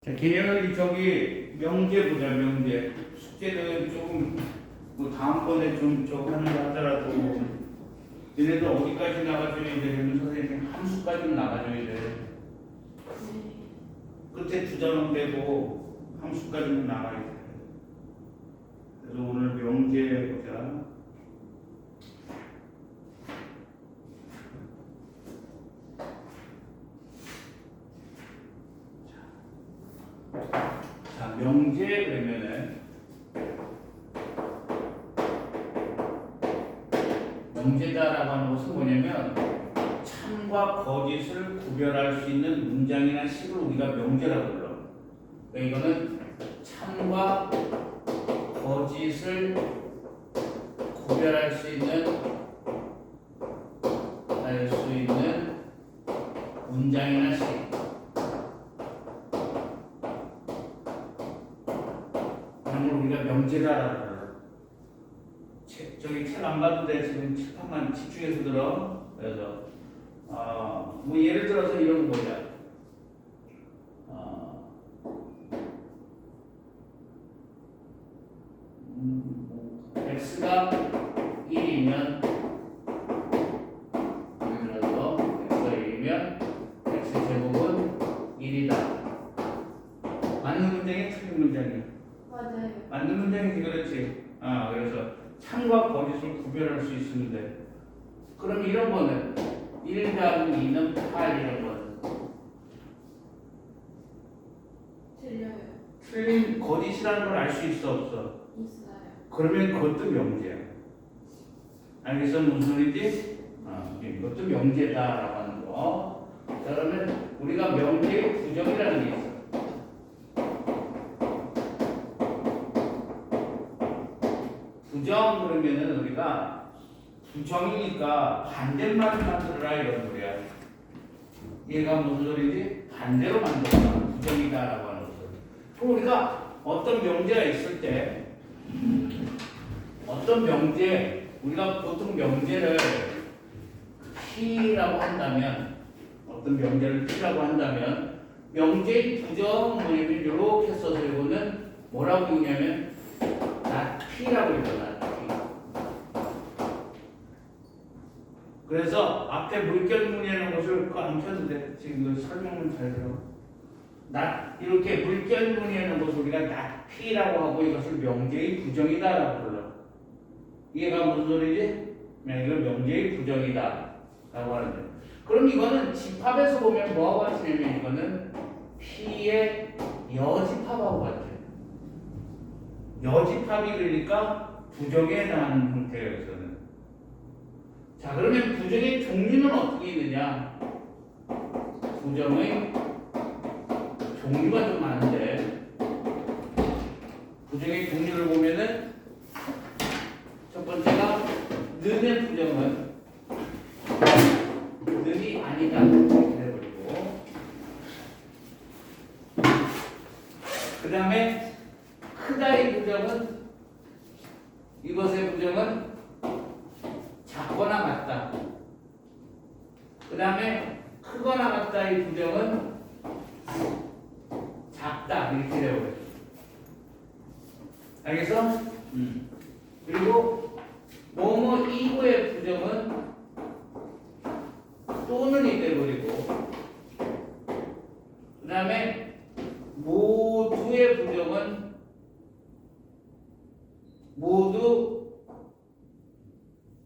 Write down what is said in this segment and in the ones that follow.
자, 걔네는 저기 명제 보자, 명제. 숙제는 조금, 뭐, 다음번에 좀 저거 하는 거 하더라도, 얘네들 어디까지 나가줘야 되냐면, 선생님이 함수까지는 나가줘야 돼. 끝에 두 자만 빼고, 함수까지는 나가야 돼. 그래서 오늘 명제 보자. 자, 명제 그러면은 명제다라고 하는 것은 뭐냐면 참과 거짓을 구별할 수 있는 문장이나 식을 우리가 명제라고 불러. 그러니까 이거는 참과 거짓을 구별할 수 있는 문장이나 식. 우리가 명제다라고 불러. 저기 책 안 봐도 돼. 지금 책만 집중해서 들어. 그래서 뭐 예를 들어서 이런 거 보자. x가 1이면 예를 들어서 x가 1이면 x 제곱은 1이다. 맞는 문장이 틀린 문장이야. 맞아요. 맞는 문장이지, 그렇지. 그래서 참과 거짓을 구별할 수 있는데, 그럼 이런 거는 1 더하기 2는 8 이런 거는 틀려요. 틀린 거짓이라는 걸 알 수 있어, 없어? 있어요. 그러면 그것도 명제야. 알겠어? 무슨 소리지? 이것도 명제다라고 하는 거. 자, 그러면 우리가 명제의 부정이라는 게 있어. 부정 그러면은 우리가 부정이니까 반대말을 만들어라 이런 소리야. 얘가 무슨 소리지? 반대로 만들어라. 부정이다라고 하는 것을. 그럼 우리가 어떤 명제가 있을 때 어떤 명제 우리가 보통 명제를 P라고 한다면 어떤 명제를 P라고 한다면 명제의 부정 뭐냐면 이렇게 써서 이거는 뭐라고 읽냐면 not P라고 읽어. not P. 그래서 앞에 물결문이라는 것을 그거 안 펴도 돼. 지금 그 설명문 잘 들어. not 이렇게 물결문이라는 것을 우리가 not P라고 하고 이것을 명제의 부정이다라고 불러. 이해가 무슨 소리지? 이걸 명제의 부정이다 라고 하는데, 그럼 이거는 집합에서 보면 뭐하고 같으냐면 이거는 P의 여집합하고 같아요. 여집합이 그러니까 부정에 해당하는 형태예요. 여기서는. 자, 그러면 부정의 종류는 어떻게 있느냐? 부정의 종류가 좀 많은데, 부정의 종류를 보면은 첫 번째가 는의 부정은 는이 아니다 이렇게 돼버리고, 그 다음에 크다의 부정은 이것의 부정은 작거나 같다. 그 다음에 크거나 같다의 부정은 작다 이렇게 돼버려요. 알겠어? 그리고 뭐뭐 이거의 부정은 또는이 돼버리고, 그 다음에 모두의 부정은 모두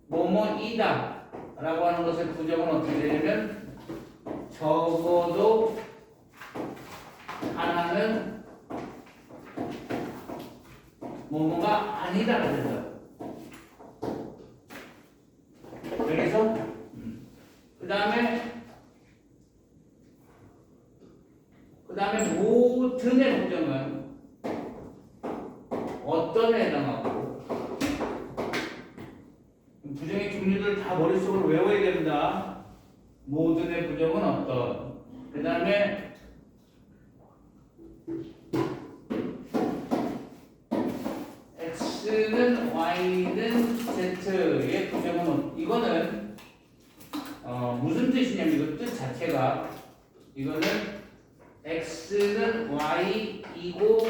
뭐뭐이다 라고 하는 것의 부정은 어떻게 되냐면 적어도 하나는 뭐뭐가 아니다가 된다. 여기서 그 다음에 모든의 부정은 어떤에 해당하고, 부정의 종류들 다 머릿속으로 외워야 됩니다. 모든의 부정은 어떤. 그 다음에 X는 Y는 Z의 부정은 이거는 무슨 뜻이냐면 이거 뜻 자체가 이거는 x는 y이고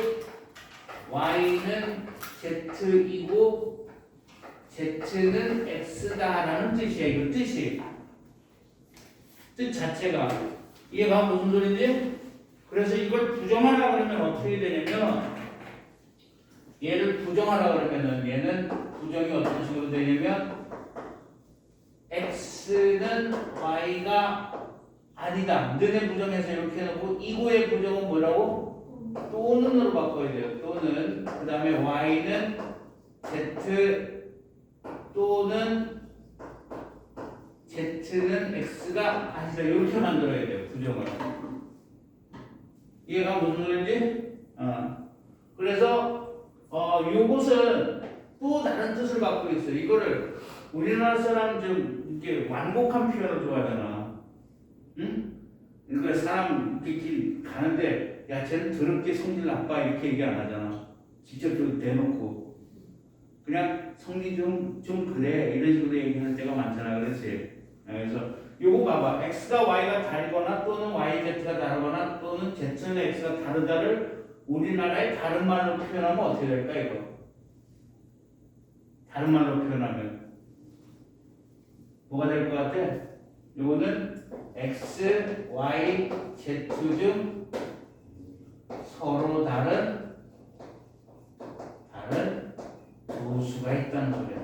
y는 z이고 z는 x다라는 뜻이야. 이거 뜻이. 뜻 자체가. 이해가 무슨 소리인지? 그래서 이걸 부정하라 그러면 어떻게 되냐면 얘를 부정하라 그러면은 얘는 부정이 어떤 식으로 되냐면 x는 y가 아니다. 너네 부정해서 이렇게 해놓고 이고의 부정은 뭐라고? 또는으로 바꿔야 돼요. 또는. 그 다음에 y는 z 또는 z는 x가 아니다. 이렇게 만들어야 돼요. 부정을. 이해가 무슨 소리인지? 그래서 요것은 또 다른 뜻을 갖고 있어요. 이거를 우리나라 사람 좀 이렇게 완곡한 표현을 좋아하잖아. 응? 그러니까 사람 이렇게 가는데 야 쟤는 더럽게 성질 나빠 이렇게 얘기 안 하잖아. 직접 좀 대놓고 그냥 성질 좀 그래 이런 식으로 얘기하는 때가 많잖아. 그렇지? 그래서 요거 봐봐. x가 y가 다르거나 또는 y, z가 다르거나 또는 z는 x가 다르다를 우리나라의 다른 말로 표현하면 어떻게 될까 이거? 다른 말로 표현하면 뭐가 될 것 같아? 요거는 x, y, z 중 서로 다른 두 수가 있다는 소리야.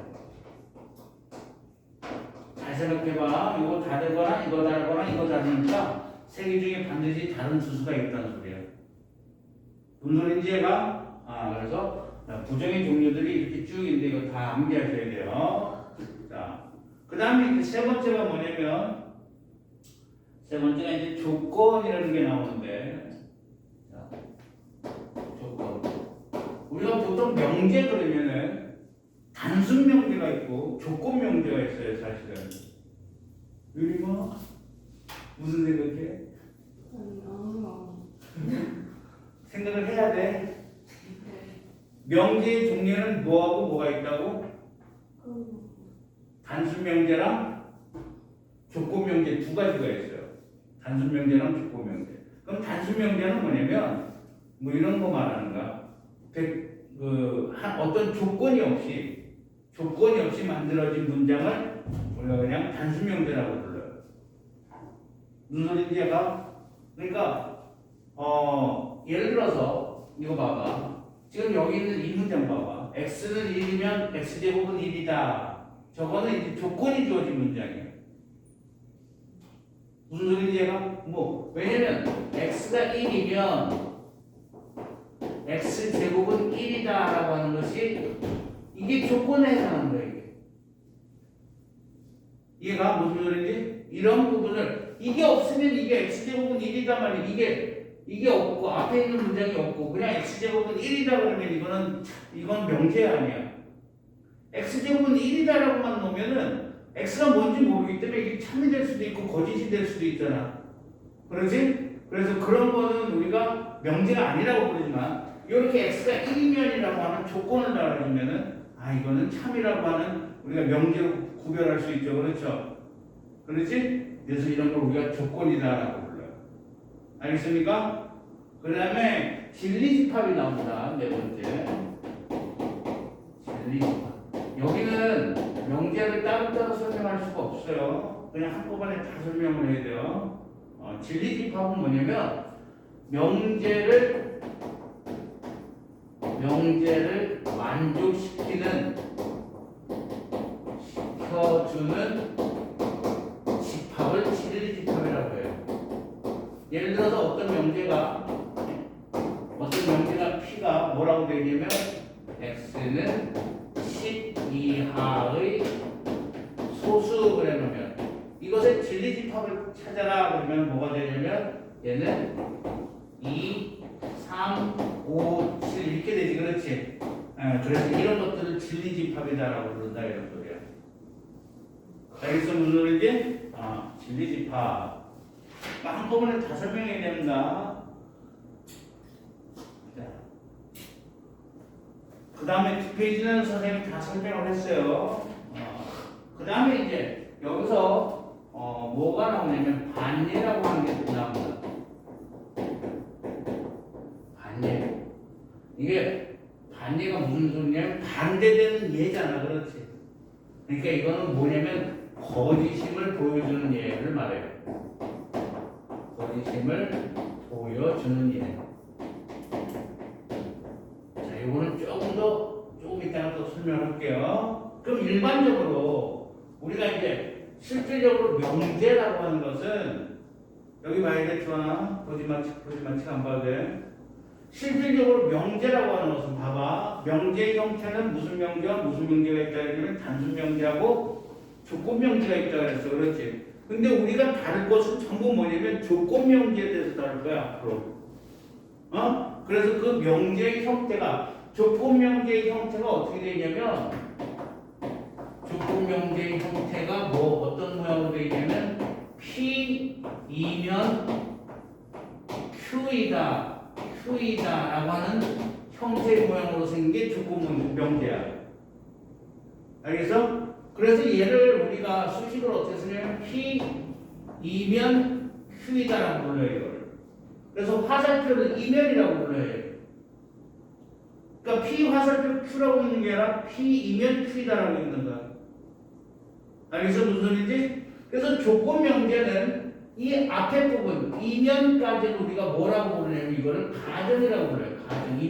잘 생각해봐. 이거 다르거나 이거 다르거나 이거 다르니까 세 개 중에 반드시 다른 두 수가 있다는 소리야. 무슨 소리인지 얘가? 그래서 부정의 종류들이 이렇게 쭉 있는데 이거 다 암기하셔야 돼요. 자, 그 다음에 세 번째가 뭐냐면 세 번째가 이제 조건이라는 게 나오는데 자, 조건. 우리가 보통 명제 그러면은 단순 명제가 있고 조건 명제가 있어요, 사실은. 유리모 무슨 생각해? 생각을 해야 돼. 명제의 종류는 뭐하고 뭐가 있다고? 단순 명제랑 조건 명제 두 가지가 있어요. 단순 명제랑 조건 명제. 그럼 단순 명제는 뭐냐면 뭐 이런 거 말하는 거야. 어떤 조건이 없이 만들어진 문장을 우리가 그냥 단순 명제라고 불러요. 무슨 소리인지 얘가? 그러니까 예를 들어서 이거 봐봐. 지금 여기 있는 이 문장 봐봐. x는 1이면 x제곱은 1이다. 저거는 이제 조건이 주어진 문장이에요. 무슨 소리인지 얘가? 왜냐면 x가 1이면 x제곱은 1이다 라고 하는 것이 이게 조건에 해당하는 거예요. 이해가 무슨 소리인지? 이런 부분을 이게 없으면 이게 x제곱은 1이다 말이야. 이게 없고 앞에 있는 문장이 없고 그냥 x제곱은 1이다 그러면 이건 명제 아니야. x제곱은 1이다라고만 놓으면은 x가 뭔지 모르기 때문에 이게 참이 될 수도 있고 거짓이 될 수도 있잖아. 그렇지? 그래서 그런 거는 우리가 명제가 아니라고 부르지만 이렇게 x가 1이면이라고 하는 조건을 달아주면은 이거는 참이라고 하는 우리가 명제로 구별할 수 있죠. 그렇죠? 그렇지? 그래서 이런 걸 우리가 조건이다라고 불러요. 알겠습니까? 그 다음에 진리집합이 나옵니다. 네 번째. 진리집합. 여기는 명제를 따로따로 설명할 수가 없어요. 그냥 한꺼번에 다 설명을 해야 돼요. 진리집합은 뭐냐면 명제를 만족시키는 시켜주는 집합을 진리집합이라고 해요. 예를 들어서 어떤 명제가 P가 뭐라고 되냐면 X는 10 이하의 소수 그래놓으면 이것의 진리집합을 찾아라 그러면 뭐가 되냐면 얘는 2, 3, 5, 7 이렇게 되지. 그렇지? 그래서 이런 것들을 진리집합이다라고 부른다 이런 소리야. 알겠어? 무슨 소리인지? 진리집합. 한꺼번에 다 설명해야 됩니다. 그 다음에 뒷페이지는 선생님이 다 설명을 했어요. 그 다음에 이제 여기서 뭐가 나오냐면 반리라고 하는 게 나옵니다. 이게 반예가 무슨 소리냐면 반대되는 예잖아. 그렇지? 그러니까 이거는 뭐냐면 거짓임을 보여주는 예를 말해요. 거짓임을 보여주는 예. 자, 이거는 조금 이따가 또 설명할게요. 그럼 일반적으로 우리가 이제 실질적으로 명제라고 하는 것은 여기 봐야 돼, 주하나 보지마치 안 봐도 돼. 실질적으로 명제라고 하는 것은 봐봐. 명제의 형태는 무슨 명제와 무슨 명제가 있다 그러면 단순 명제하고 조건 명제가 있다 그랬어. 그렇지? 근데 우리가 다룰 것은 전부 뭐냐면 조건 명제에 대해서 다룰 거야, 앞으로. 그래서 그 명제의 형태가 조건 명제의 형태가 어떻게 되냐면 조건 명제의 형태가 어떤 모양으로 되냐면 P이면 Q이다라고 하는 형태의 모양으로 생긴 게 조건 명제야. 알겠어? 그래서 얘를 우리가 수식을 어떻게 쓰냐면 P이면 Q이다라고 불러요, 이거를. 그래서 화살표를 이면이라고 불러요. 그러니까 P 화살표 Q라고 있는 게 아니라 P이면 Q이다라고 있는 거야. 알겠어? 무슨 소리인지? 그래서 조건 명제는 이 앞에 부분, 이면까지는 우리가 뭐라고 부르냐면 이거를 가정이라고 불러요. 가정, 이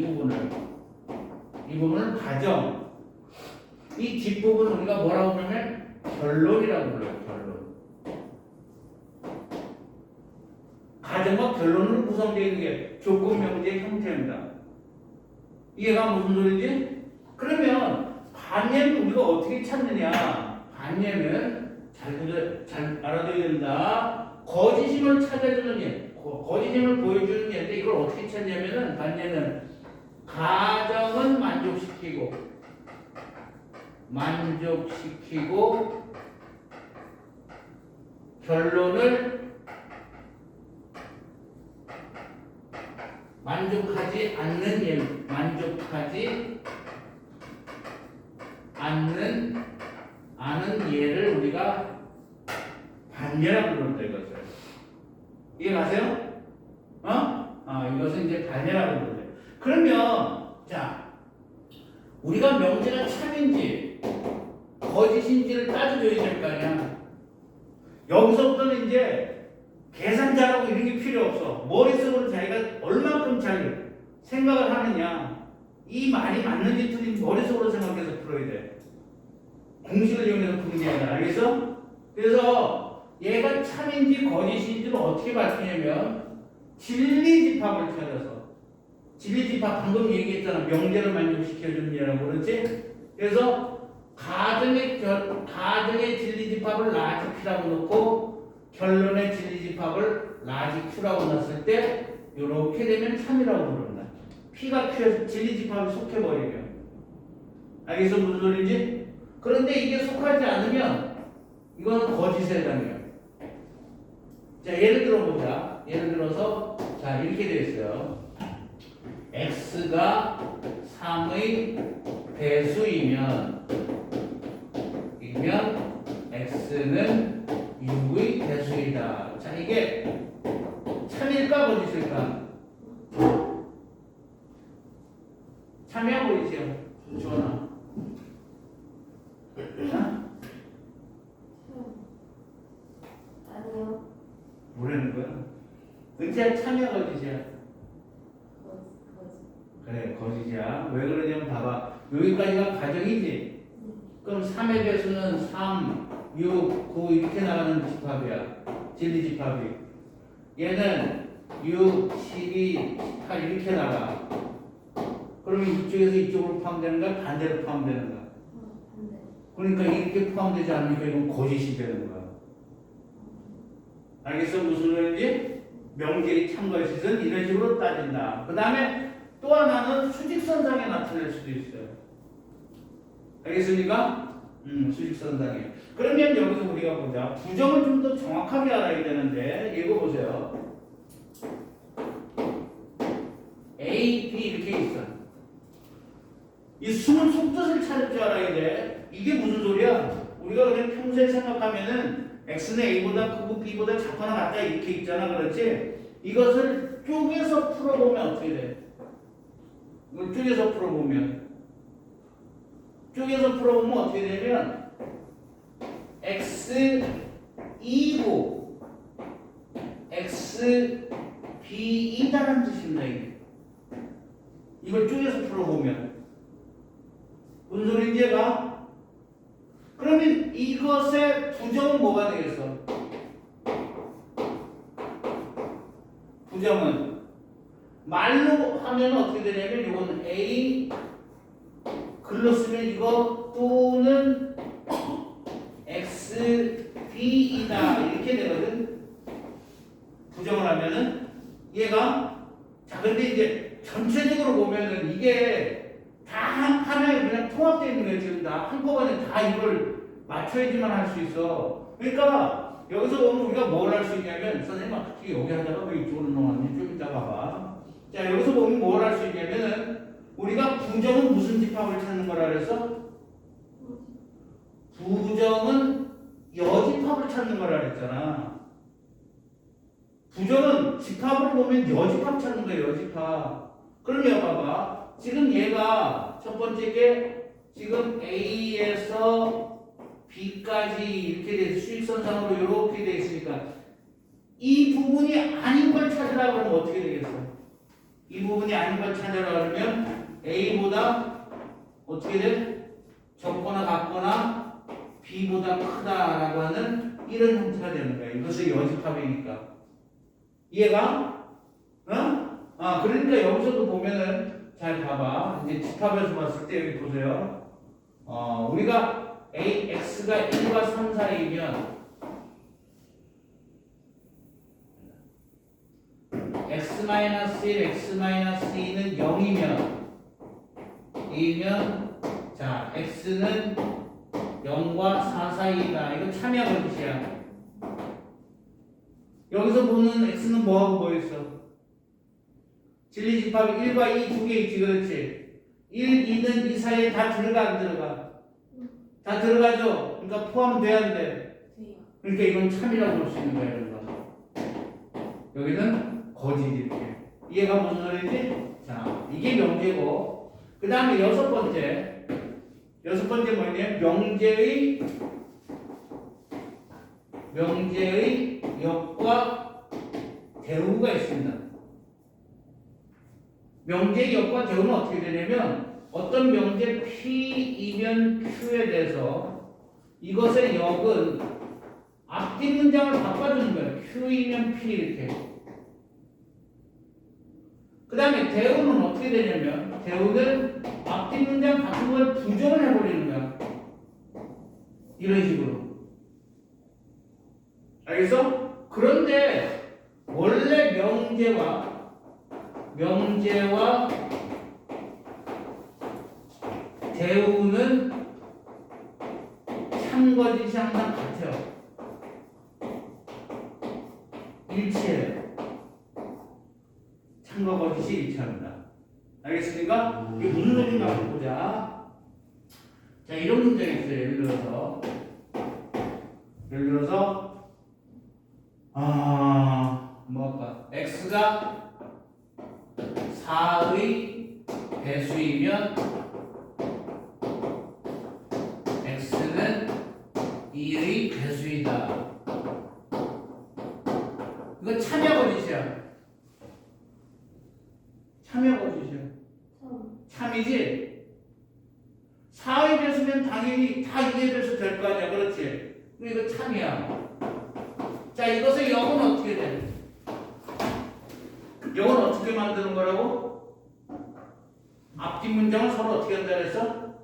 부분을 가정. 이 뒷부분은 우리가 뭐라고 부르냐면 결론이라고 불러요. 결론. 가정과 결론으로 구성되어 있는 게 조건 명제의 형태입니다. 이해가 무슨 소리인지? 그러면 반예는 우리가 어떻게 찾느냐? 반예는 잘 알아둬야 된다. 거짓임을 찾아주는 예, 거짓임을 보여주는 예인데 이걸 어떻게 찾냐면은 반예는 가정은 만족시키고 결론을 만족하지 않는 예를 우리가 반예라고 부른다 이것을. 이해가세요? 이것은 이제 반예라고 부른다. 그러면 자, 우리가 명제가 참인지 거짓인지를 따져줘야 될 거 아니야. 여기서부터는 이제 계산 잘하고 이런 게 필요 없어. 머릿속으로 자기가 얼만큼 잘 생각을 하느냐, 이 말이 맞는지 틀린지 머릿속으로 생각해서 풀어야 돼. 공식을 이용해서 푸는 게 아니라. 알겠어? 그래서 얘가 참인지 거짓인지를 어떻게 밝히냐면 진리집합을 찾아서, 진리집합 방금 얘기했잖아. 명제를 만족시켜주는 예라고. 그렇지? 그래서 가정의 진리집합을 라지 P라고 놓고 결론의 진리집합을 라지 Q라고 놨을 때 이렇게 되면 참이라고 부른다. P가 Q에서 진리집합에 속해버리면. 알겠어? 무슨 소리인지? 그런데 이게 속하지 않으면 이건 거짓에 해당해요. 자, 예를 들어보자. 예를 들어서 자, 이렇게 되어 있어요. x가 3의 배수이면 x는 6의 배수이다. 자, 이게 참일까 거짓일까? 참이야 거짓이야? 주원아. 아니요. 뭐라는 거야? 은지야 참이야 거짓이야? 그래, 거짓이야. 왜 그러냐면 봐봐. 여기까지가 가정이지? 그럼 3의 배수는 3, 6, 9 이렇게 나가는 집합이야. 진리집합이. 얘는 6, 12, 18 이렇게 나가. 그러면 이쪽에서 이쪽으로 포함되는 거야? 반대로 포함되는 거야? 반대. 그러니까 이렇게 포함되지 않으니까 이건 거짓이 되는 거야. 알겠어? 무슨 말인지? 명제의 참거짓은 이런 식으로 따진다. 그 다음에 또 하나는 수직선상에 나타낼 수도 있어요. 알겠습니까? 수직선상에. 그러면 여기서 우리가 보자. 부정을 좀 더 정확하게 알아야 되는데 읽어보세요. A, B 이렇게 있어. 이 숨은 속뜻을 찾을 줄 알아야 돼. 이게 무슨 소리야? 우리가 그냥 평소에 생각하면은 X는 A보다 크고 B보다 작거나 같다 이렇게 있잖아. 그렇지? 이것을 쪼개서 풀어보면 어떻게 돼? 이걸 쪼개서 풀어보면 어떻게 되면 x2고 xb이다라는 뜻입니다. 이걸 쪼개서 풀어보면 무슨 소리인지 얘가? 그러면 이것의 부정은 뭐가 되겠어? 부정은 말로 하면 어떻게 되냐면 이건 A 글로 쓰면 이거 또는 XB이다 이렇게 되거든. 부정을 하면은 얘가 자 근데 이제 전체적으로 보면은 이게 다 하나에 그냥 통합되어 있는 거예요. 지금 다 한꺼번에 다 이걸 맞춰야지만 할 수 있어. 그러니까 여기서 보면 우리가 뭘 할 수 있냐면 선생님 특히 여기 하다가 왜 이쪽으로 넘어왔니? 좀 이따 봐봐. 자 여기서 보면 뭘 할 수 있냐면은 우리가 부정은 무슨 집합을 찾는 거라 그랬어? 부정은 여집합을 찾는 거라 그랬잖아. 부정은 집합으로 보면 여집합 찾는 거예요. 여집합. 그럼 여기 봐봐. 지금 얘가 첫 번째 게 지금 A에서 B까지 이렇게 돼 수직선상으로 이렇게 돼 있으니까 이 부분이 아닌 걸 찾으라 그러면 어떻게 되겠어? 이 부분이 아닌 걸 찾으라 그러면 A보다 어떻게 돼? 적거나 같거나 B보다 크다라고 하는 이런 형태가 되는 거야. 이것이 여집합이니까. 이해가? 어? 그러니까 여기서도 보면은 잘 봐봐. 이제 집합에서 봤을 때 여기 보세요. 우리가 X가 1과 3 사이면 X-1, X-2는 0이면 자 X는 0과 4 사이다. 이거 참여 거짓이야. 여기서 보는 X는 뭐하고 뭐 있어? 진리집합이 1과 2 두 개 있지, 그렇지? 1, 2는 이 사이에 다 들어가 안 들어가? 다 들어가죠? 그러니까 포함돼야 안 돼? 그러니까 이건 참이라고 볼 수 있는 거야, 이런 거. 여기는 거짓 이렇게. 이해가 무슨 소리지? 자, 이게 명제고 그 다음에 여섯 번째 뭐냐? 명제의 역과 대우가 있습니다. 명제의 역과 대우는 어떻게 되냐면 어떤 명제 P이면 Q에 대해서 이것의 역은 앞뒤 문장을 바꿔주는 거예요. Q이면 P 이렇게. 그 다음에 대우는 어떻게 되냐면 대우는 앞뒤 문장 바꾼 걸 부정을 해버리는 거야. 이런 식으로. 알겠어? 그런데 원래 명제와 대우는 참거짓이 항상 같아요. 일치해요. 참과 거짓이 일치합니다. 알겠습니까? 이게 무슨 소리인가 한번 보자. 자, 이런 문제가 있어요. 예를 들어서 뭐 할까? x가 4의 배수이면 x는 2의 배수이다. 이거 참여 거짓이야. 참여 거짓이야. 참이지? 4의 배수면 당연히 다 2의 배수 될 거 아니야. 그렇지? 이거 참이야. 자, 이것의 역은 어떻게 돼? 역은 어떻게 만드는 거라고? 앞뒤 문장을 서로 어떻게 한다 그랬어?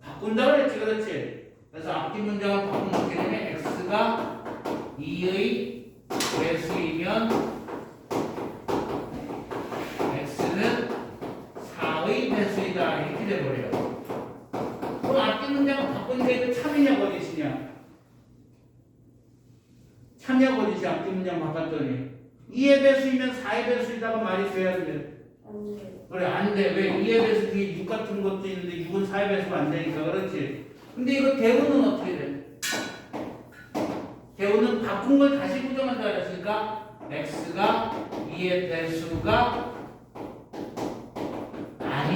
바꾼다 그랬지, 그렇지? 그래서 앞뒤 문장을 바꾸면 어떻게 되냐면 x가 2의 배수이면 x는 4의 배수이다 이렇게 돼버려요. 그럼 앞뒤 문장을 바꾸니까 이거 참이냐 거짓이냐? 참여 거짓이 앞뒤 문장 바꿨더니 2의 배수이면 4의 배수이다가 말이 돼야 돼. 안 돼요. 그래 안 돼. 왜 2의 배수 뒤에 6 같은 것도 있는데 6은 4의 배수가 안 되니까 그렇지. 근데 이거 대우는 어떻게 돼? 대우는 바꾼 걸 다시 부정한다 그랬으니까 x가 2의 배수가 아니다.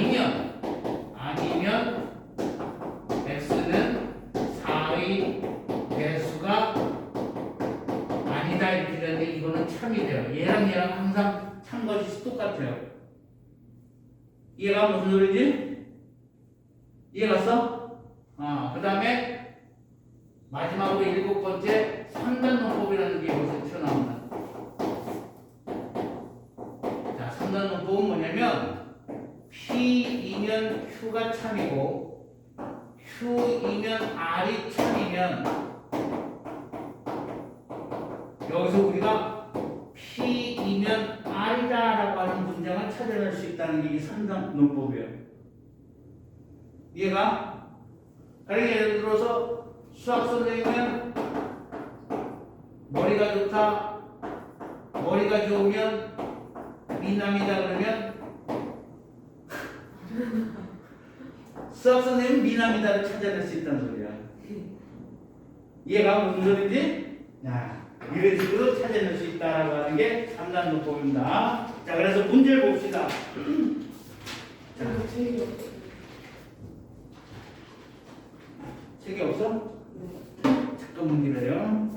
참이 돼요. 얘랑 항상 참것이 똑같아요. 이해가 무슨 소리지? 이해갔어? 그 다음에 마지막으로 7번째 3단 논법이라는 게 여기서 튀어나온다. 자, 3단 논법은 뭐냐면 P이면 Q가 참이고 Q이면 R이 참이면 여기서 우리가 P이면 R이다라고 하는 문장을 찾아낼 수 있다는 게 이 3단 논법이에요. 이해가? 그러니까 예를 들어서 수학 선생님은 머리가 좋다, 머리가 좋으면 미남이다 그러면 수학 선생님은 미남이다를 찾아낼 수 있다는 소리야. 이해가 무슨 소리지? 이런 식으로 찾아낼 수 있다라고 하는 게 3단 논법입니다. 자, 그래서 문제를 봅시다. 책이 없어? 잠깐만 기다려.